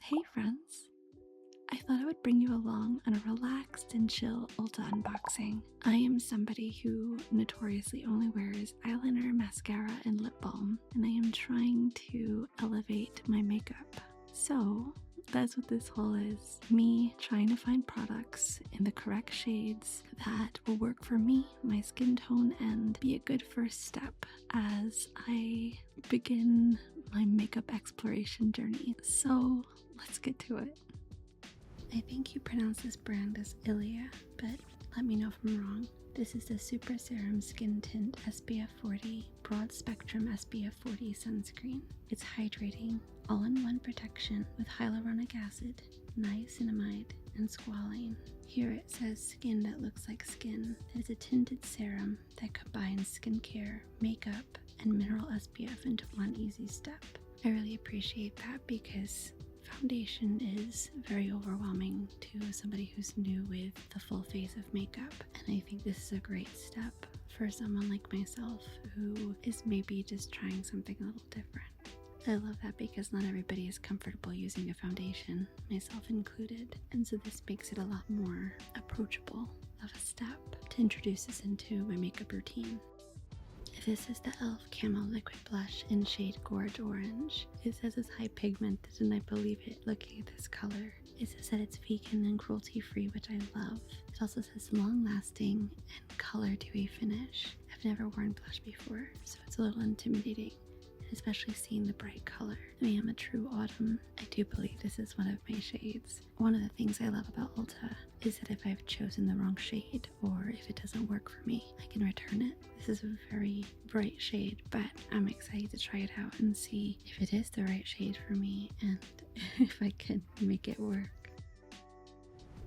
Hey friends! I thought I would bring you along on a relaxed and chill Ulta unboxing. I am somebody who notoriously only wears eyeliner, mascara, and lip balm, and I am trying to elevate my makeup. So that's what this haul is. Me trying to find products in the correct shades that will work for me, my skin tone, and be a good first step as I begin my makeup exploration journey. So let's get to it. I think you pronounce this brand as e.l.f, but let me know if I'm wrong. This is the Super Serum Skin Tint SPF 40 Broad Spectrum SPF 40 Sunscreen. It's hydrating, all-in-one protection with hyaluronic acid, niacinamide, and squalane. Here it says skin that looks like skin. It is a tinted serum that combines skincare, makeup, and mineral SPF into one easy step. I really appreciate that because foundation is very overwhelming to somebody who's new with the full face of makeup, and I think this is a great step for someone like myself who is maybe just trying something a little different. I love that because not everybody is comfortable using a foundation, myself included, and so this makes it a lot more approachable of a step to introduce this into my makeup routine. This is the e.l.f. Camo Liquid Blush in shade Gorge Orange. It says it's high pigmented, and I believe it looking at this color. It says that it's vegan and cruelty free, which I love. It also says long lasting and color dewy finish. I've never worn blush before, so it's a little intimidating, especially seeing the bright color. I am a true autumn. I do believe this is one of my shades. One of the things I love about Ulta is that if I've chosen the wrong shade or if it doesn't work for me, I can return it. This is a very bright shade, but I'm excited to try it out and see if it is the right shade for me and if I can make it work.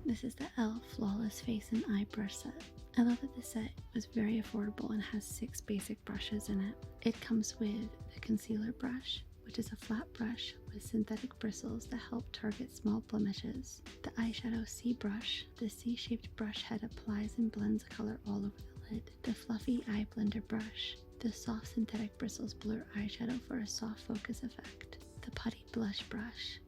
This is the e.l.f. Flawless Face and Eye Brush Set. I love that this set was very affordable and has 6 basic brushes in it. It comes with the concealer brush, which is a flat brush with synthetic bristles that help target small blemishes. The eyeshadow C brush. The C-shaped brush head applies and blends color all over the lid. The fluffy eye blender brush. The soft synthetic bristles blur eyeshadow for a soft focus effect. The putty blush brush.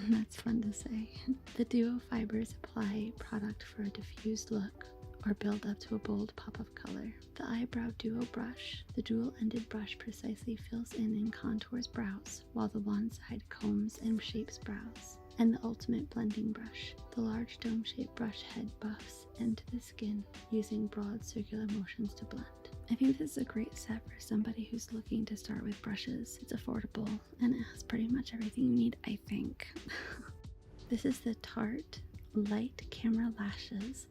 That's fun to say. The duo fibers apply product for a diffused look or build up to a bold pop of color. The eyebrow duo brush. The dual-ended brush precisely fills in and contours brows, while the one side combs and shapes brows. And the ultimate blending brush. The large dome-shaped brush head buffs into the skin using broad circular motions to blend. I think this is a great set for somebody who's looking to start with brushes. It's affordable and it has pretty much everything you need, I think. This is the Tarte Light Camera Lashes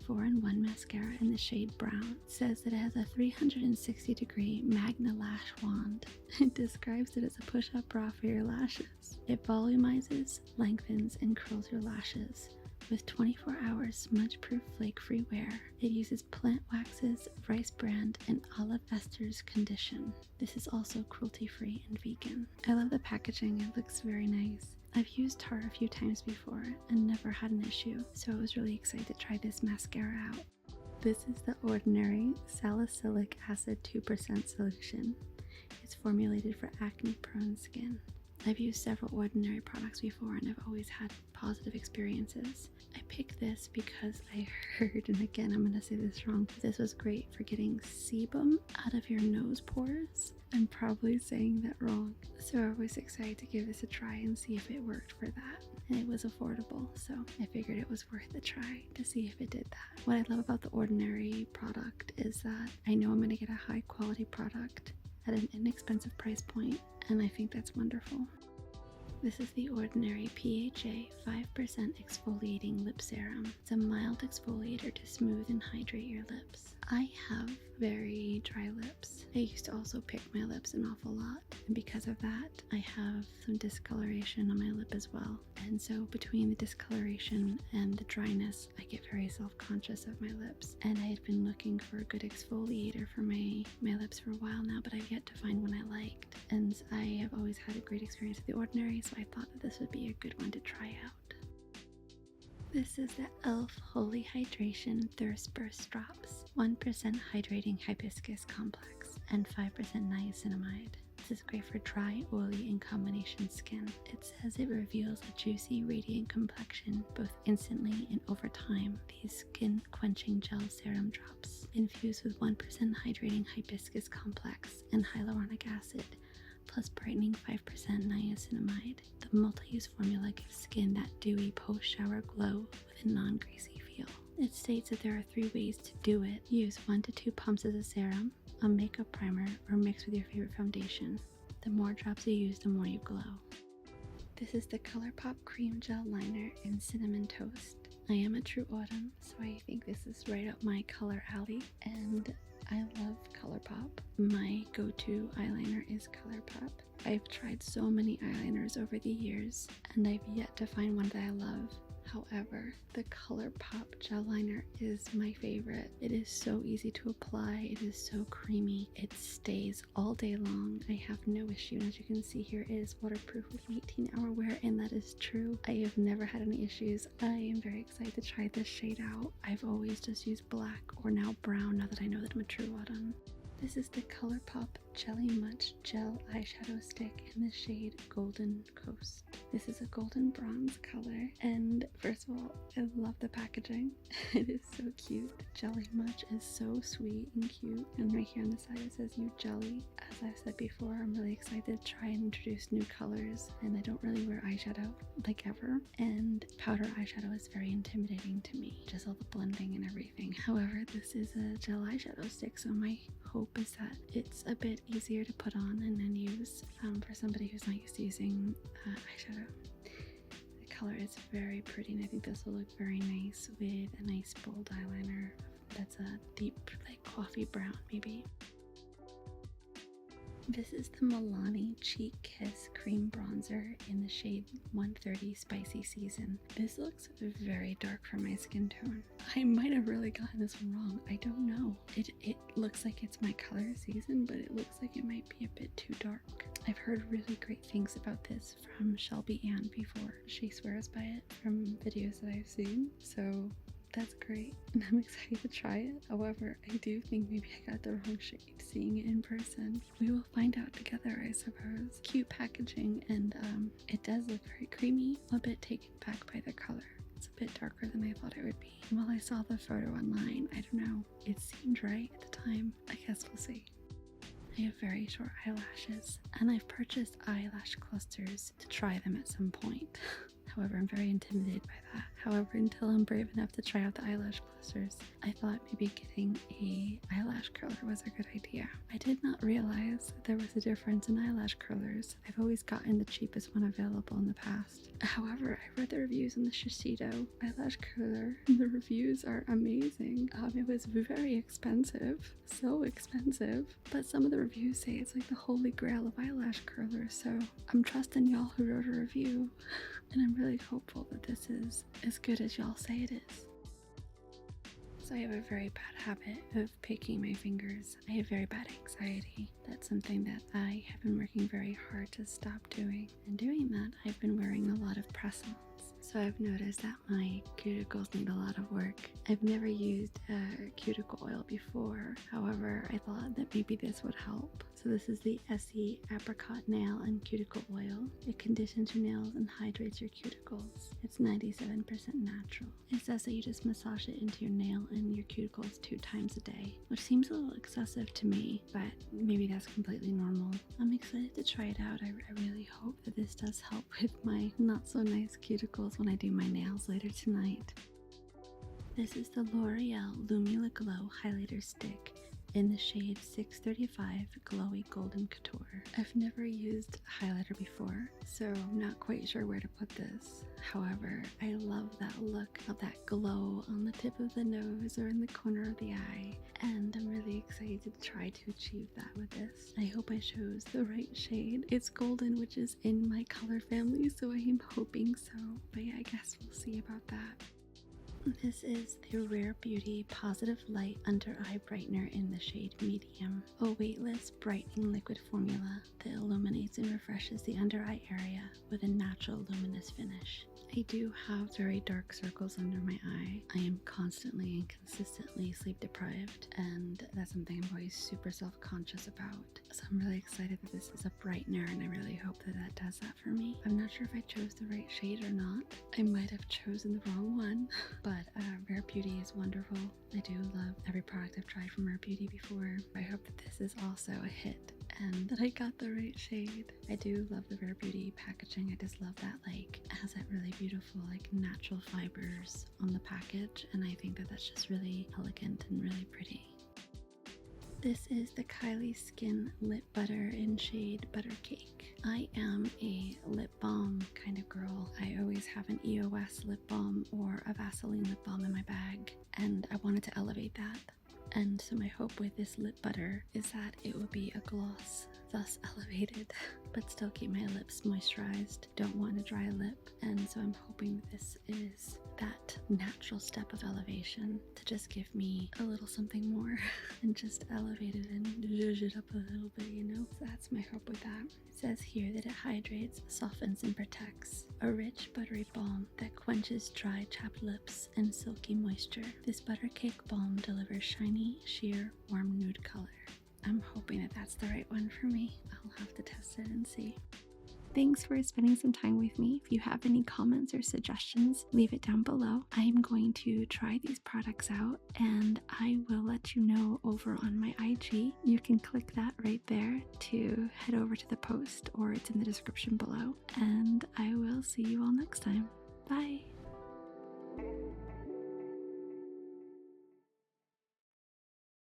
4-in-1 mascara in the shade brown. It says that it has a 360-degree Magna Lash Wand. It describes it as a push-up bra for your lashes. It volumizes, lengthens, and curls your lashes with 24 hours smudge-proof flake-free wear. It uses plant waxes, rice bran, and olive esters condition. This is also cruelty-free and vegan. I love the packaging, it looks very nice. I've used Tarte a few times before and never had an issue, so I was really excited to try this mascara out. This is the Ordinary Salicylic Acid 2% solution. It's formulated for acne-prone skin. I've used several Ordinary products before and I've always had positive experiences. I picked this because I heard, and again I'm going to say this wrong, this was great for getting sebum out of your nose pores. I'm probably saying that wrong. So I was excited to give this a try and see if it worked for that. And it was affordable, so I figured it was worth a try to see if it did that. What I love about the Ordinary product is that I know I'm going to get a high quality product at an inexpensive price point, and I think that's wonderful. This is the Ordinary PHA 5% Exfoliating Lip Serum. It's a mild exfoliator to smooth and hydrate your lips. I have very dry lips. I used to also pick my lips an awful lot, and because of that, I have some discoloration on my lip as well. And so between the discoloration and the dryness, I get very self-conscious of my lips. And I had been looking for a good exfoliator for my lips for a while now, but I've yet to find one I liked. And I have always had a great experience with the Ordinary, so I thought that this would be a good one to try out. This is the e.l.f. Holy Hydration Thirst Burst Drops. 1% hydrating hibiscus complex and 5% niacinamide. This is great for dry, oily, and combination skin. It says it reveals a juicy, radiant complexion both instantly and over time. These skin-quenching gel serum drops, infused with 1% hydrating hibiscus complex and hyaluronic acid, plus brightening 5% niacinamide. The multi-use formula gives skin that dewy post-shower glow with a non-greasy feel. It states that there are 3 ways to do it. Use 1 to 2 pumps as a serum, a makeup primer, or mix with your favorite foundation. The more drops you use, the more you glow. This is the ColourPop Cream Gel Liner in Cinnamon Toast. I am a true autumn, so I think this is right up my color alley, and I love ColourPop. My go-to eyeliner is ColourPop. I've tried so many eyeliners over the years, and I've yet to find one that I love. However, the ColourPop gel liner is my favorite. It is so easy to apply. It is so creamy. It stays all day long. I have no issue. And as you can see here, it is waterproof with 18-hour wear, and that is true. I have never had any issues. I am very excited to try this shade out. I've always just used black or now brown now that I know that I'm a true autumn. This is the ColourPop Jelly Much Gel Eyeshadow Stick in the shade Golden Coast. This is a golden bronze color, and first of all, I love the packaging. It is so cute. Jelly Much is so sweet and cute, and right here on the side it says You Jelly. As I've said before, I'm really excited to try and introduce new colors, and I don't really wear eyeshadow like ever, and powder eyeshadow is very intimidating to me, just all the blending and everything. However, this is a gel eyeshadow stick, so my hope is that it's a bit easier to put on and then use for somebody who's not used to using eyeshadow. The color is very pretty, and I think this will look very nice with a nice bold eyeliner that's a deep like coffee brown maybe. This is the Milani Cheek Kiss Cream Bronzer in the shade 130 Spicy Season. This looks very dark for my skin tone. I might have really gotten this one wrong. I don't know. It looks like it's my color season, but it looks like it might be a bit too dark. I've heard really great things about this from Shelby Ann before. She swears by it from videos that I've seen, so that's great, and I'm excited to try it. However, I do think maybe I got the wrong shade seeing it in person. We will find out together, I suppose. Cute packaging, and it does look very creamy, a bit taken back by the color. It's a bit darker than I thought it would be. And while I saw the photo online, I don't know, it seemed right at the time. I guess we'll see. I have very short eyelashes, and I've purchased eyelash clusters to try them at some point. However, I'm very intimidated by that. However, until I'm brave enough to try out the eyelash clusters, I thought maybe getting a eyelash curler was a good idea. I did not realize that there was a difference in eyelash curlers. I've always gotten the cheapest one available in the past. However, I read the reviews on the Shiseido eyelash curler, and the reviews are amazing. It was very expensive, so expensive, but some of the reviews say it's like the holy grail of eyelash curlers, so I'm trusting y'all who wrote a review. And I'm really hopeful that this is as good as y'all say it is. So I have a very bad habit of picking my fingers. I have very bad anxiety. That's something that I have been working very hard to stop doing. And doing that, I've been wearing a lot of press-ons. So I've noticed that my cuticles need a lot of work. I've never used cuticle oil before. However, I thought that maybe this would help. So this is the Essie Apricot Nail and Cuticle Oil. It conditions your nails and hydrates your cuticles. It's 97% natural. It says that you just massage it into your nail and your cuticles 2 times a day, which seems a little excessive to me, but maybe that's completely normal. I'm excited to try it out. I really hope that this does help with my not so nice cuticles when I do my nails later tonight. This is the L'Oreal Lumula Glow Highlighter Stick in the shade 635 Glowy Golden Couture. I've never used highlighter before, so I'm not quite sure where to put this. However, I love that look of that glow on the tip of the nose or in the corner of the eye, and I'm really excited to try to achieve that with this. I hope I chose the right shade. It's golden, which is in my color family, so I am hoping so, but yeah, I guess we'll see about that. This is the Rare Beauty Positive Light Under Eye Brightener in the shade Medium, a weightless brightening liquid formula that illuminates and refreshes the under eye area with a natural luminous finish. I do have very dark circles under my eye. I am constantly and consistently sleep deprived, and that's something I'm always super self-conscious about. So I'm really excited that this is a brightener, and I really hope that that does that for me. I'm not sure if I chose the right shade or not. I might have chosen the wrong one, but Rare Beauty is wonderful. I do love every product I've tried from Rare Beauty before. I hope that this is also a hit and that I got the right shade. I do love the Rare Beauty packaging. I just love that, like, it has that really beautiful, like, natural fibers on the package, and I think that that's just really elegant and really pretty. This is the Kylie Skin Lip Butter in shade Butter Cake. I am a lip balm kind of girl. I always have an EOS lip balm or a Vaseline lip balm in my bag, and I wanted to elevate that. And so my hope with this lip butter is that it will be a gloss, thus elevated, but still keep my lips moisturized. Don't want a dry lip, and so I'm hoping this is that natural step of elevation to just give me a little something more and just elevate it and zhuzh it up a little bit, you know? So that's my hope with that. It says here that it hydrates, softens, and protects. A rich, buttery balm that quenches dry, chapped lips and silky moisture. This butter cake balm delivers shiny, sheer, warm nude color. I'm hoping that that's the right one for me. I'll have to test it and see. Thanks for spending some time with me. If you have any comments or suggestions, leave it down below. I am going to try these products out and I will let you know over on my IG. You can click that right there to head over to the post, or it's in the description below. And I will see you all next time. Bye.